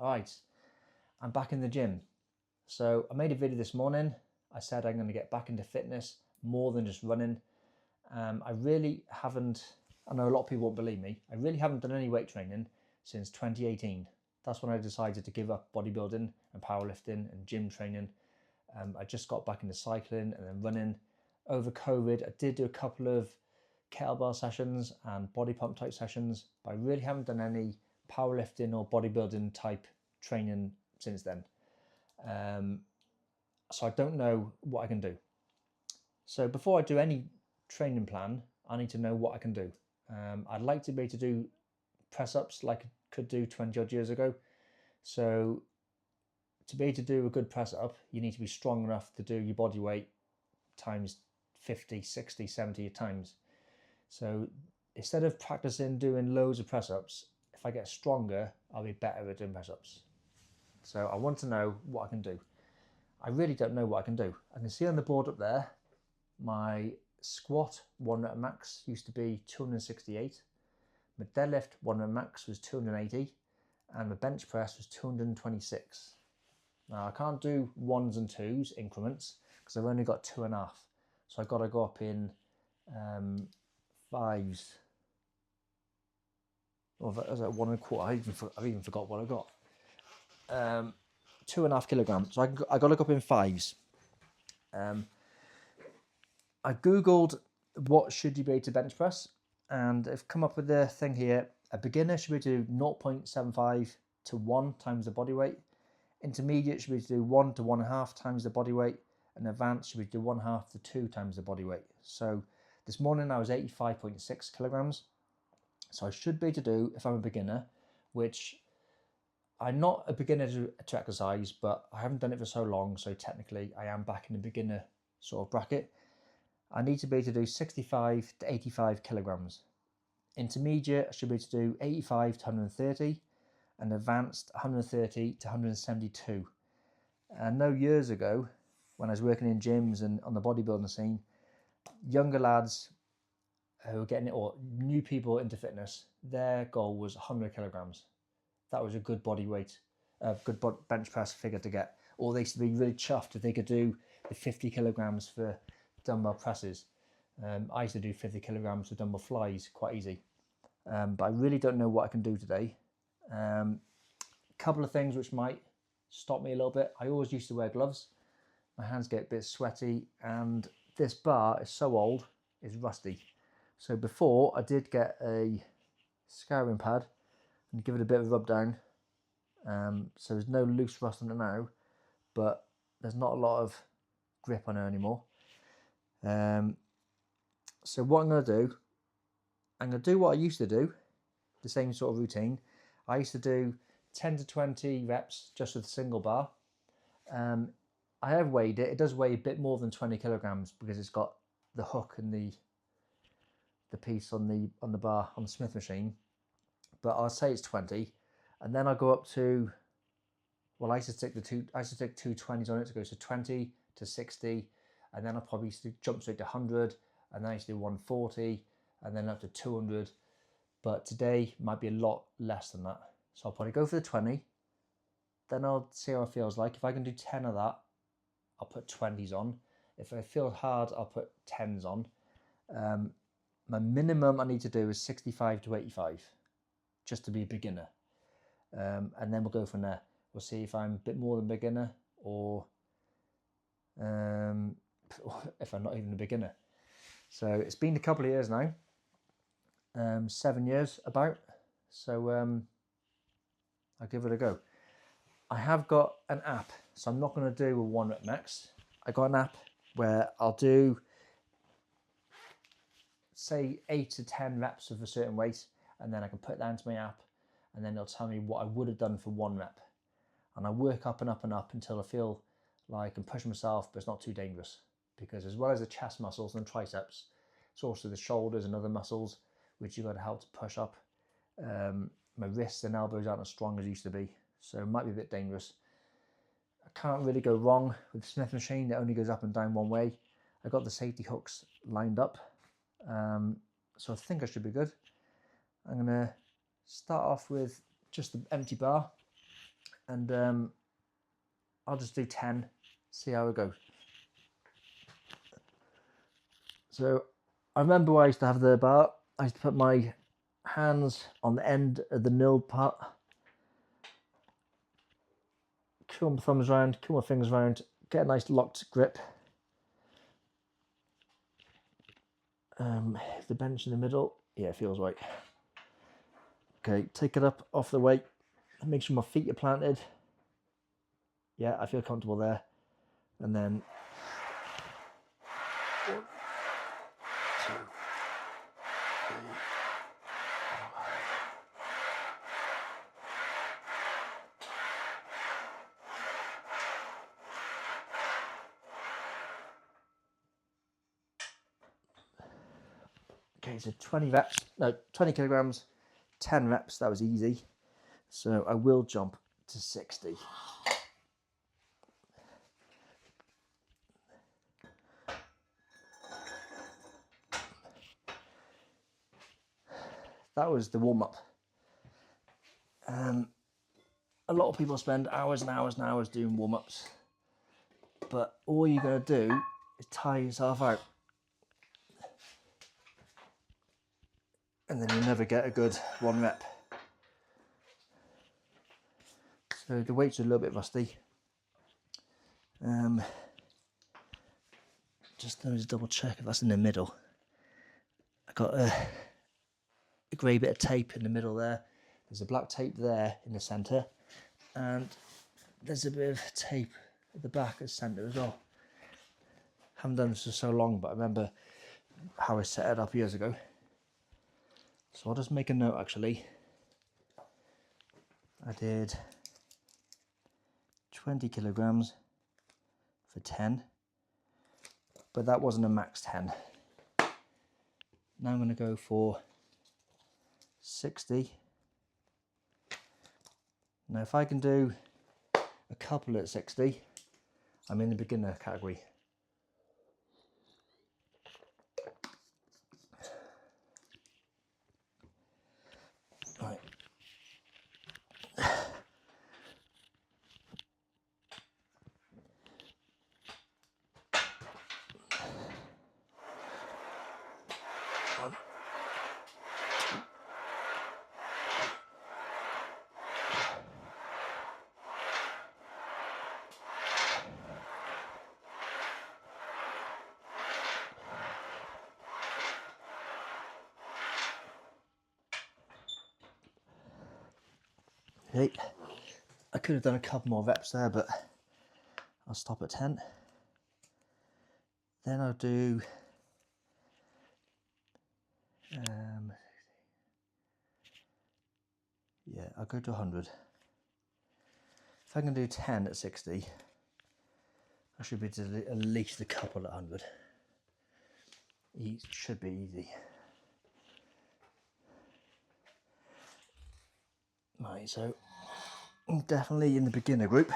Alright, I'm back in the gym. So I made a video this morning. I said I'm going to get back into fitness more than just running. I really haven't, I know a lot of people won't believe me, I really haven't done any weight training since 2018. That's when I decided to give up bodybuilding and powerlifting and gym training. I just got back into cycling and then running. Over COVID, I did do a couple of kettlebell sessions and body pump type sessions, but I really haven't done any powerlifting or bodybuilding type training since then. So I don't know what I can do. So before I do any training plan, I need to know what I can do. I'd like to be able to do press ups like I could do 20 odd years ago. So to be able to do a good press up, you need to be strong enough to do your body weight times 50, 60, 70 times. So instead of practicing doing loads of press ups, if I get stronger, I'll be better at doing press ups. So I want to know what I can do. I really don't know what I can do. I can see on the board up there, my squat 1 rep max used to be 268. My deadlift 1 rep max was 280. And my bench press was 226. Now I can't do 1s and 2s increments because I've only got 2.5. So I've got to go up in 5s. Or was that 1.25? I've even forgot what I got. 2.5 kilograms. So I got to go up in 5s. I googled what should you be able to bench press, and I've come up with the thing here. A beginner should be able to do 0.75 to 1 times the body weight. Intermediate should be able to do 1 to 1.5 times the body weight, and advanced should be able to do 1.5 to 2 times the body weight. So this morning I was 85.6 kilograms. So I should be able to do, if I'm a beginner, which I'm not a beginner to exercise, but I haven't done it for so long, so technically I am back in the beginner sort of bracket. I need to be able to do 65 to 85 kilograms. Intermediate, I should be able to do 85 to 130, and advanced 130 to 172. I know years ago, when I was working in gyms and on the bodybuilding scene, younger lads who were getting it, or new people into fitness, their goal was 100 kilograms. That was a good body weight, a good bench press figure to get. Or they used to be really chuffed if they could do the 50 kilograms for dumbbell presses. I used to do 50 kilograms for dumbbell flies quite easy. But I really don't know what I can do today. Couple of things which might stop me a little bit. I always used to wear gloves. My hands get a bit sweaty, and this bar is so old, it's rusty. So before I did get a scouring pad and give it a bit of a rub down. So there's no loose rust on it now, but there's not a lot of grip on it anymore. So what I'm going to do what I used to do, the same sort of routine. I used to do 10 to 20 reps just with a single bar. I have weighed it. It does weigh a bit more than 20 kilograms because it's got the hook and the piece on the bar on the Smith machine. But I'll say it's 20, and then I'll go up to, well, I used to stick 2 20s on it to go to 20 to 60, and then I'll probably used to jump straight to 100, and then I used to do 140, and then up to 200. But today might be a lot less than that. So I'll probably go for the 20, then I'll see how it feels like. If I can do 10 of that, I'll put 20s on. If it feels hard, I'll put 10s on. My minimum I need to do is 65 to 85, just to be a beginner. And then we'll go from there. We'll see if I'm a bit more than beginner, or if I'm not even a beginner. So it's been a couple of years now, 7 years about. So I'll give it a go. I have got an app, so I'm not going to do a 1 rep max. I got an app where I'll do, say, 8 to 10 reps of a certain weight, and then I can put that into my app, and then it'll tell me what I would have done for 1 rep. And I work up and up and up until I feel like I'm pushing myself, but it's not too dangerous. Because as well as the chest muscles and triceps, it's also the shoulders and other muscles which you've got to help to push up. My wrists and elbows aren't as strong as they used to be, so it might be a bit dangerous. I can't really go wrong with the Smith machine. It only goes up and down one way. I got the safety hooks lined up, so I think I should be good. I'm going to start off with just the empty bar. and I'll just do 10, see how it goes. So I remember where I used to have the bar. I used to put my hands on the end of the nilled part, curl my thumbs around, curl my fingers around, get a nice locked grip. The bench in the middle, yeah, it feels right. Okay, take it up off the weight, make sure my feet are planted. Yeah, I feel comfortable there. And then 1, 2, 3, 4. Okay, so 20 kilograms, 10 reps, that was easy. So I will jump to 60. That was the warm-up. A lot of people spend hours and hours and hours doing warm-ups, but all you're going to do is tire yourself out. And then you'll never get a good 1 rep. So the weights are a little bit rusty. Just let me double check if that's in the middle. I got a grey bit of tape in the middle there. There's a black tape there in the centre, and there's a bit of tape at the back at the centre as well. Haven't done this for so long, but I remember how I set it up years ago. So I'll just make a note actually. I did 20 kilograms for 10, but that wasn't a max 10. Now I'm going to go for 60. Now if I can do a couple at 60, I'm in the beginner category. Right. Okay, I could have done a couple more reps there, but I'll stop at 10. Then I'll do yeah, I'll go to 100. If I can do 10 at 60, I should be able to at least a couple at 100. It should be easy. Right, so I'm definitely in the beginner group.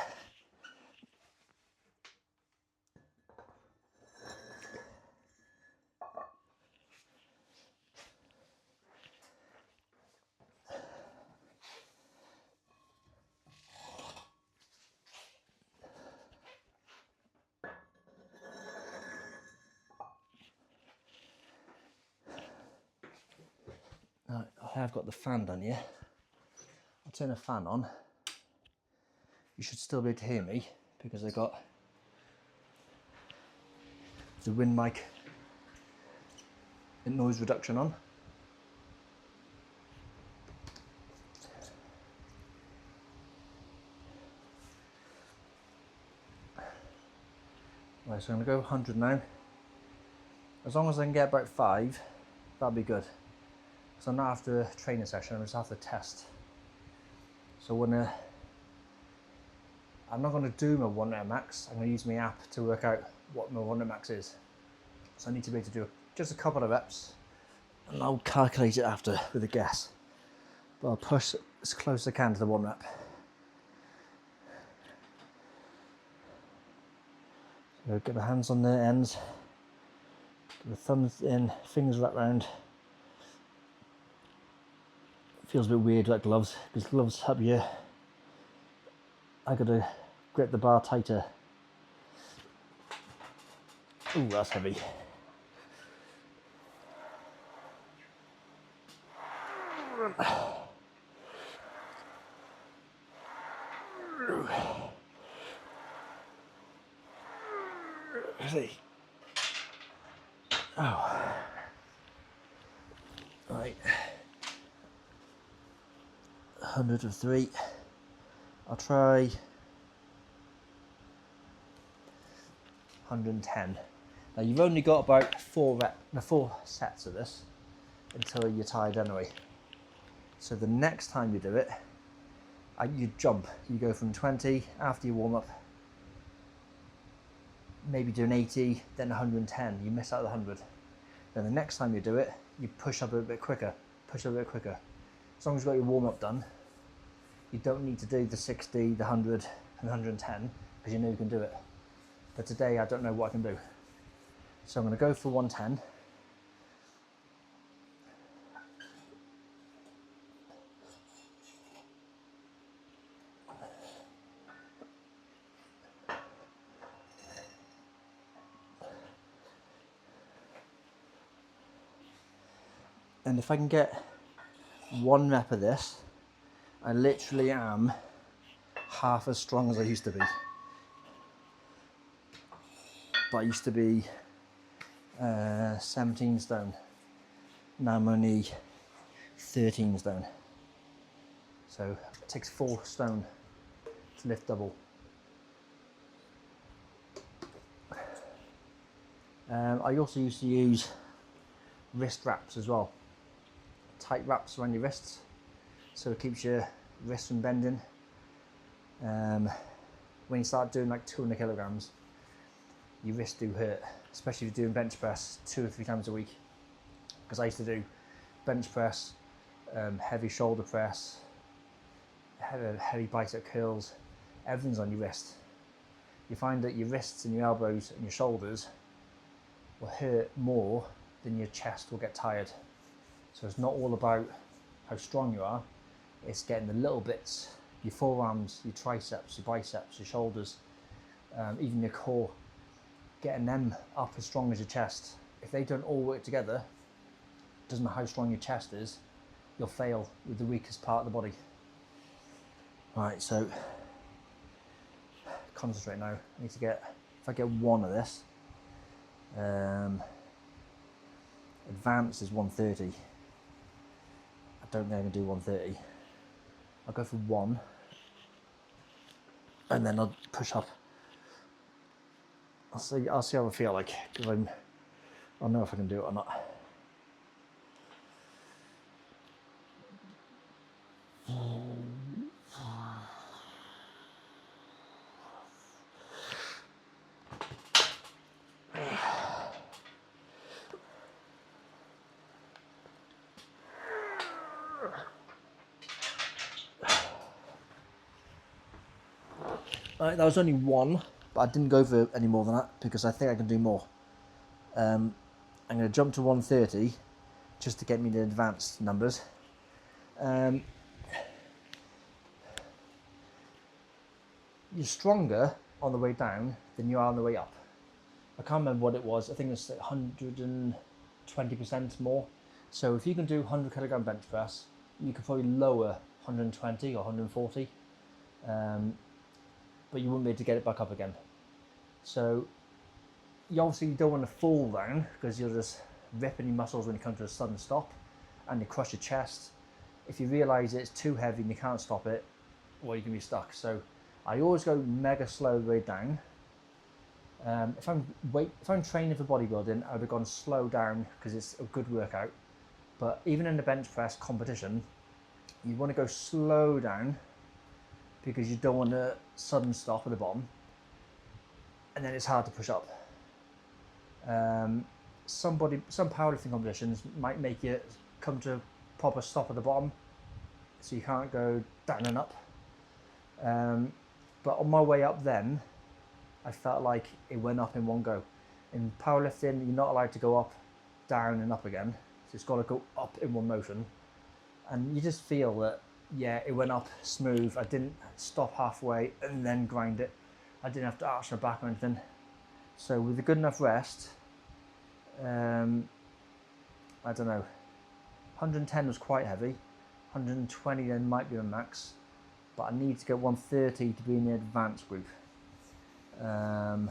Now, I have got the fan done here. I'll turn the fan on. You should still be able to hear me because I got the wind mic and noise reduction on. Right, so I'm going to go 100 now. As long as I can get about 5, that'll be good. So I'm not after a training session, I'm just after a test. So I'm not going to do my 1 rep max, I'm going to use my app to work out what my 1 rep max is. So I need to be able to do just a couple of reps, and I'll calculate it after with a guess. But I'll push as close as I can to the 1 rep. So get my hands on the ends, get the thumbs in, fingers wrapped around. Feels a bit weird like gloves, because gloves help you I gotta grip the bar tighter. Ooh, that's heavy. See. Oh. Right. 100 of 3. I'll try 110. Now you've only got about 4 sets of this until you're tired anyway. So the next time you do it, you jump. You go from 20 after you warm up, maybe do an 80, then 110. You miss out the 100. Then the next time you do it, you push up a bit quicker, push up a bit quicker. As long as you've got your warm up done, you don't need to do the 60, the 100, and the 110 because you know you can do it. But today I don't know what I can do. So I'm going to go for 110. And if I can get 1 rep of this, I literally am half as strong as I used to be. But I used to be 17 stone. Now I'm only 13 stone. So it takes 4 stone to lift double. I also used to use wrist wraps as well. Tight wraps around your wrists, so it keeps your wrists from bending. When you start doing like 200 kilograms, your wrists do hurt, especially if you're doing bench press 2 or 3 times a week. Because I used to do bench press, heavy shoulder press, heavy bicep curls, everything's on your wrist. You find that your wrists and your elbows and your shoulders will hurt more than your chest will get tired. So it's not all about how strong you are, it's getting the little bits, your forearms, your triceps, your biceps, your shoulders, even your core, getting them up as strong as your chest. If they don't all work together, doesn't matter how strong your chest is, you'll fail with the weakest part of the body. Right, so concentrate now. I need to get, if I get 1 of this, advanced is 130. I don't think I can do 130. I'll go for 1 and then I'll push up. I'll see how I feel like, because I'll know if I can do it or not. Right, that was only 1, but I didn't go for any more than that because I think I can do more. I'm going to jump to 130 just to get me the advanced numbers. You're stronger on the way down than you are on the way up. I can't remember what it was. I think it's like 120% more. So if you can do 100 kilogram bench press, you could probably lower 120 or 140. But you wouldn't be able to get it back up again. So you obviously don't want to fall down because you're just ripping your muscles when you come to a sudden stop and you crush your chest. If you realise it's too heavy and you can't stop it, well, you can be stuck. So I always go mega slow way down. If I'm training for bodybuilding, I would have gone slow down because it's a good workout. But even in the bench press competition, you want to go slow down because you don't want a sudden stop at the bottom, and then it's hard to push up. Some powerlifting competitions might make you come to a proper stop at the bottom, so you can't go down and up. But on my way up then, I felt like it went up in one go. In powerlifting, you're not allowed to go up, down and up again, so it's got to go up in one motion. And you just feel that yeah, it went up smooth. I didn't stop halfway and then grind it. I didn't have to arch my back or anything. So with a good enough rest, I don't know, 110 was quite heavy. 120 then might be my max, but I need to get 130 to be in the advanced group. It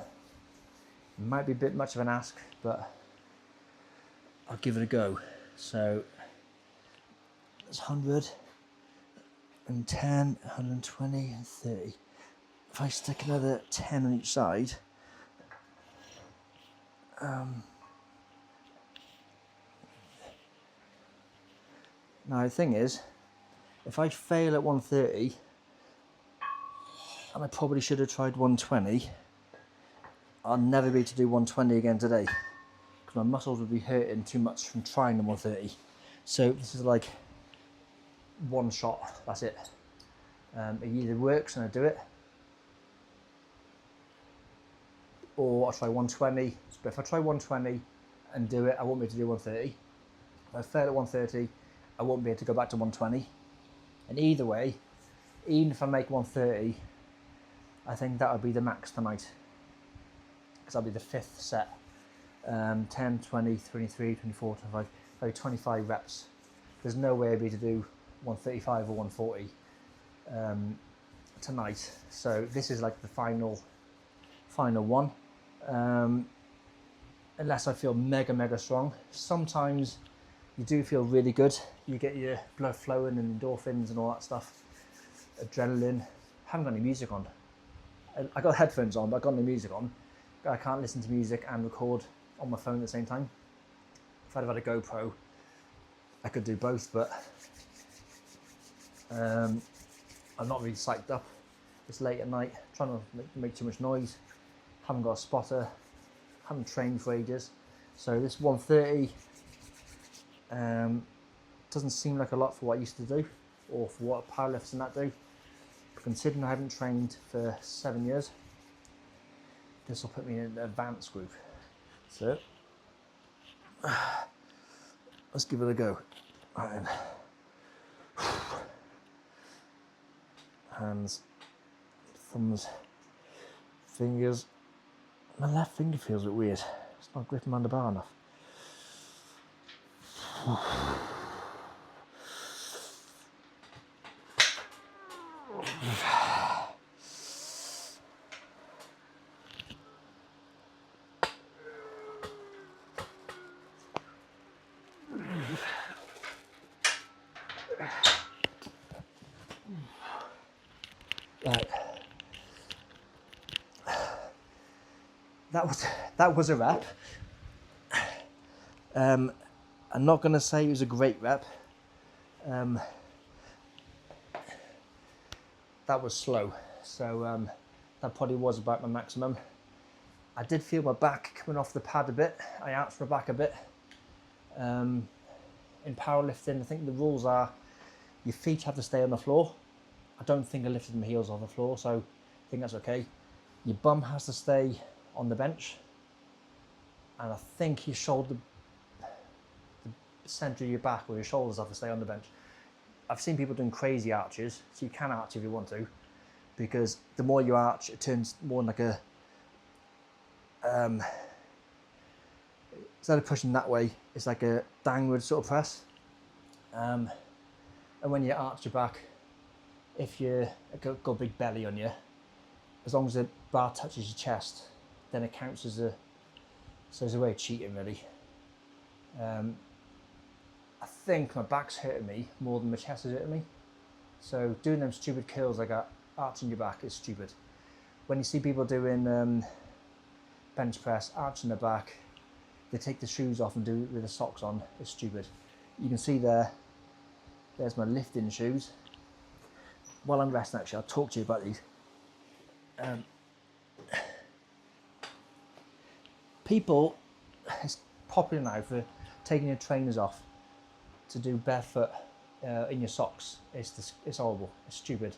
might be a bit much of an ask, but I'll give it a go. So it's 100, 110, 120 and 30. If I stick another 10 on each side, now the thing is, if I fail at 130, and I probably should have tried 120, I'll never be able to do 120 again today, because my muscles would be hurting too much from trying the 130. So this is like one shot, that's it. It either works and I do it, or I try 120. But if I try 120 and do it, I won't be able to do 130. If I fail at 130, I won't be able to go back to 120. And either way, even if I make 130, I think that would be the max tonight, because that'll be the fifth set. 10, 20, 23, 24, 25, maybe 25 reps. There's no way I'd be able to do 135 or 140 tonight. So this is like the final one. Unless I feel mega strong. Sometimes you do feel really good. You get your blood flowing and endorphins and all that stuff. Adrenaline. I haven't got any music on. I got headphones on, but I've got no music on. I can't listen to music and record on my phone at the same time. If I'd have had a GoPro, I could do both, but I'm not really psyched up. It's late at night, trying to make too much noise. Haven't got a spotter, haven't trained for ages. So this 130 doesn't seem like a lot for what I used to do, or for what powerlifters and that do. But considering I haven't trained for 7 years, this will put me in the advanced group. So let's give it a go. Right then. Hands, thumbs, fingers. My left finger feels a bit weird. It's not gripping around the bar enough. Right. That was a rep. I'm not going to say it was a great rep. That was slow, so that probably was about my maximum. I did feel my back coming off the pad a bit. I arched my back a bit. In powerlifting, I think the rules are your feet have to stay on the floor. I don't think I lifted my heels off the floor, so I think that's okay. Your bum has to stay on the bench, and I think your shoulder, the center of your back or your shoulders have to stay on the bench. I've seen people doing crazy arches, so you can arch if you want to, because the more you arch, it turns more like a, instead of pushing that way, it's like a downward sort of press. And when you arch your back, if you've got a big belly on you, as long as the bar touches your chest, then it counts as a, so it's a way of cheating really. I think my back's hurting me more than my chest is hurting me. So doing them stupid curls like arching your back is stupid. When you see people doing bench press, arching their back, they take the shoes off and do it with the socks on, it's stupid. You can see there's my lifting shoes. While I'm resting actually, I'll talk to you about these. People, it's popular now for taking your trainers off to do barefoot in your socks. It's horrible, it's stupid.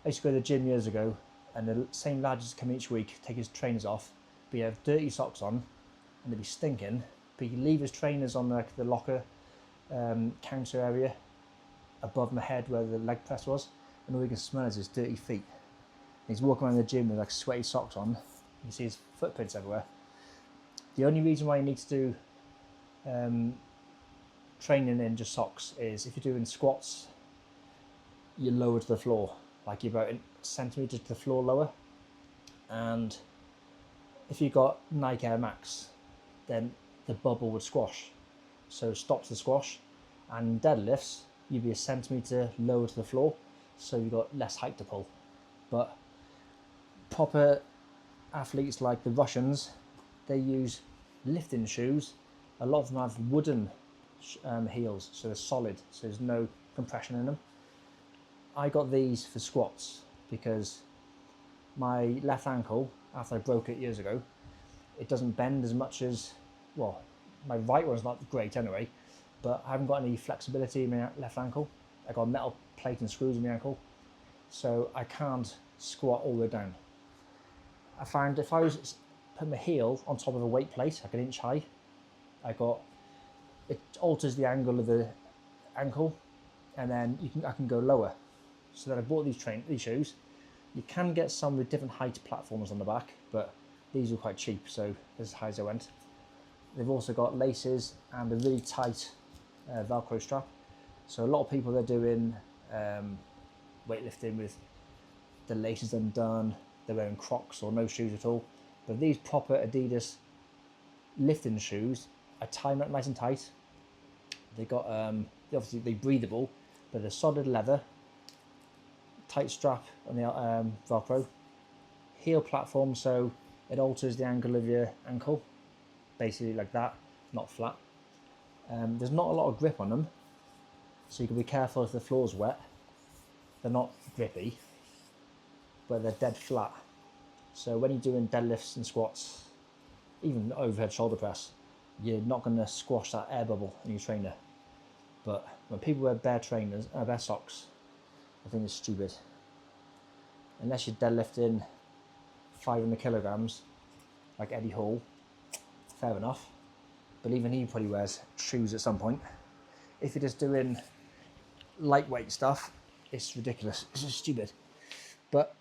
I used to go to the gym years ago, and the same lad used to come each week, take his trainers off, but he had dirty socks on, and they'd be stinking, but he'd leave his trainers on the locker counter area, above my head where the leg press was, and all you can smell is his dirty feet. And he's walking around the gym with like sweaty socks on. You can see his footprints everywhere. The only reason why you need to do training in just socks is if you're doing squats, you're lower to the floor, like you're about a centimetre to the floor lower. And if you've got Nike Air Max, then the bubble would squash, so it stops the squash. And deadlifts, you'd be a centimetre lower to the floor, so you've got less height to pull. But proper athletes like the Russians, they use lifting shoes. A lot of them have wooden heels, so they're solid, so there's no compression in them. I got these for squats because my left ankle, after I broke it years ago, it doesn't bend as much as, well, my right one's not great anyway, but I haven't got any flexibility in my left ankle. I got a metal plate and screws in my ankle, so I can't squat all the way down. I found if I was put my heel on top of a weight plate, like an inch high, it alters the angle of the ankle, and then I can go lower. So then I bought these shoes. You can get some with different height platforms on the back, but these were quite cheap, so as high as I went. They've also got laces and a really tight Velcro strap. So a lot of people, they're doing weightlifting with the laces undone, they're wearing Crocs or no shoes at all. But these proper Adidas lifting shoes, I tie them up nice and tight. They got obviously they're breathable, but they're solid leather, tight strap on the Velcro, heel platform, so it alters the angle of your ankle, basically like that, not flat. There's not a lot of grip on them, so you can be careful if the floor's wet. They're not grippy, but they're dead flat. So when you're doing deadlifts and squats, even overhead shoulder press, you're not going to squash that air bubble in your trainer. But when people wear bare socks, I think it's stupid. Unless you're deadlifting 500 kilograms, like Eddie Hall, fair enough. But even he probably wears shoes at some point. If you're just doing lightweight stuff, it's ridiculous. It's just stupid. But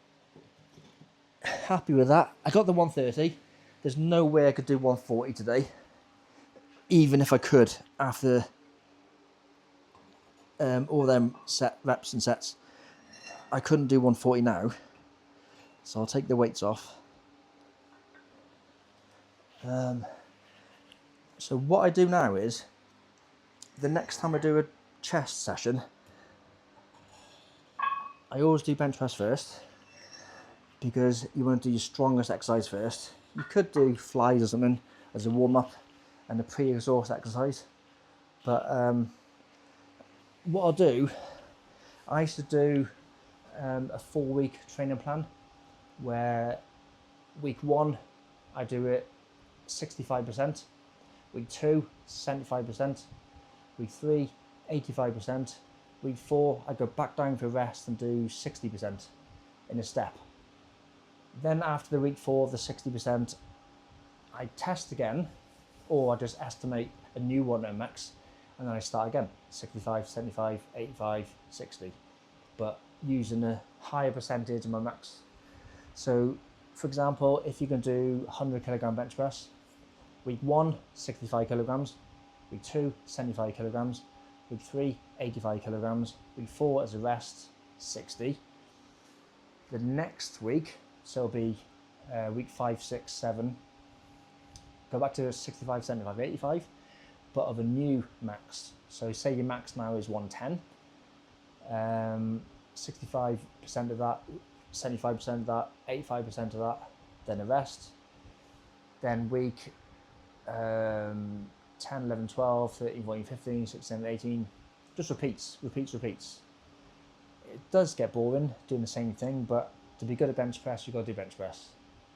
happy with that. I got the 130. There's no way I could do 140 today, even if I could after all them reps and sets. I couldn't do 140 now, so I'll take the weights off. So what I do now is, the next time I do a chest session, I always do bench press first, because you want to do your strongest exercise first. You could do flies or something as a warm-up and a pre-exhaust exercise, but what I'll do, I used to do a 4-week training plan, where week 1 I do it 65%, week 2 75%, week 3 85%, week 4 I go back down for rest and do 60% in a step. Then after the week 4 of the 60%, I test again, or I just estimate a new one at max, and then I start again, 65, 75, 85, 60, but using a higher percentage of my max. So for example, if you can do 100 kilogram bench press, week 1 65 kilograms, week 2 75 kilograms, week 3 85 kilograms, week 4 as a rest 60. The next week, so it'll be week 5, 6, 7, go back to 65, 75, 85, but of a new max. So say your max now is 110, 65% of that, 75% of that, 85% of that, then a rest. Then week 10, 11, 12, 13, 14, 15, 16, 17, 18, just repeats. It does get boring doing the same thing, but to be good at bench press, you've got to do bench press.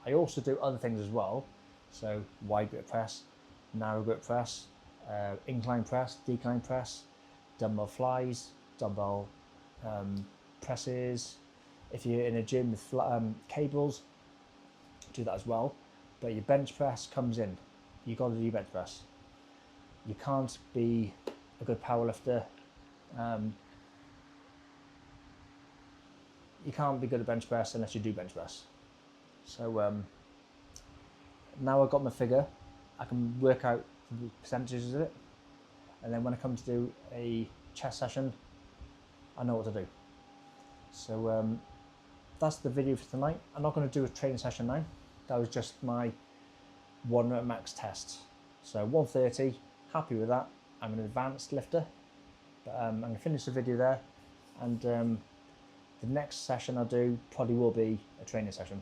I also do other things as well, so wide grip press, narrow grip press, incline press, decline press, dumbbell flies, dumbbell presses. If you're in a gym with cables, do that as well. But your bench press comes in. You've got to do bench press. You can't be a good powerlifter you can't be good at bench press unless you do bench press. So now I've got my figure, I can work out the percentages of it, and then when I come to do a chest session, I know what to do. So that's the video for tonight. I'm not going to do a training session now. That was just my 1 rep max test. So 130, happy with that. I'm an advanced lifter, but I'm going to finish the video there, and the next session I'll do probably will be a training session.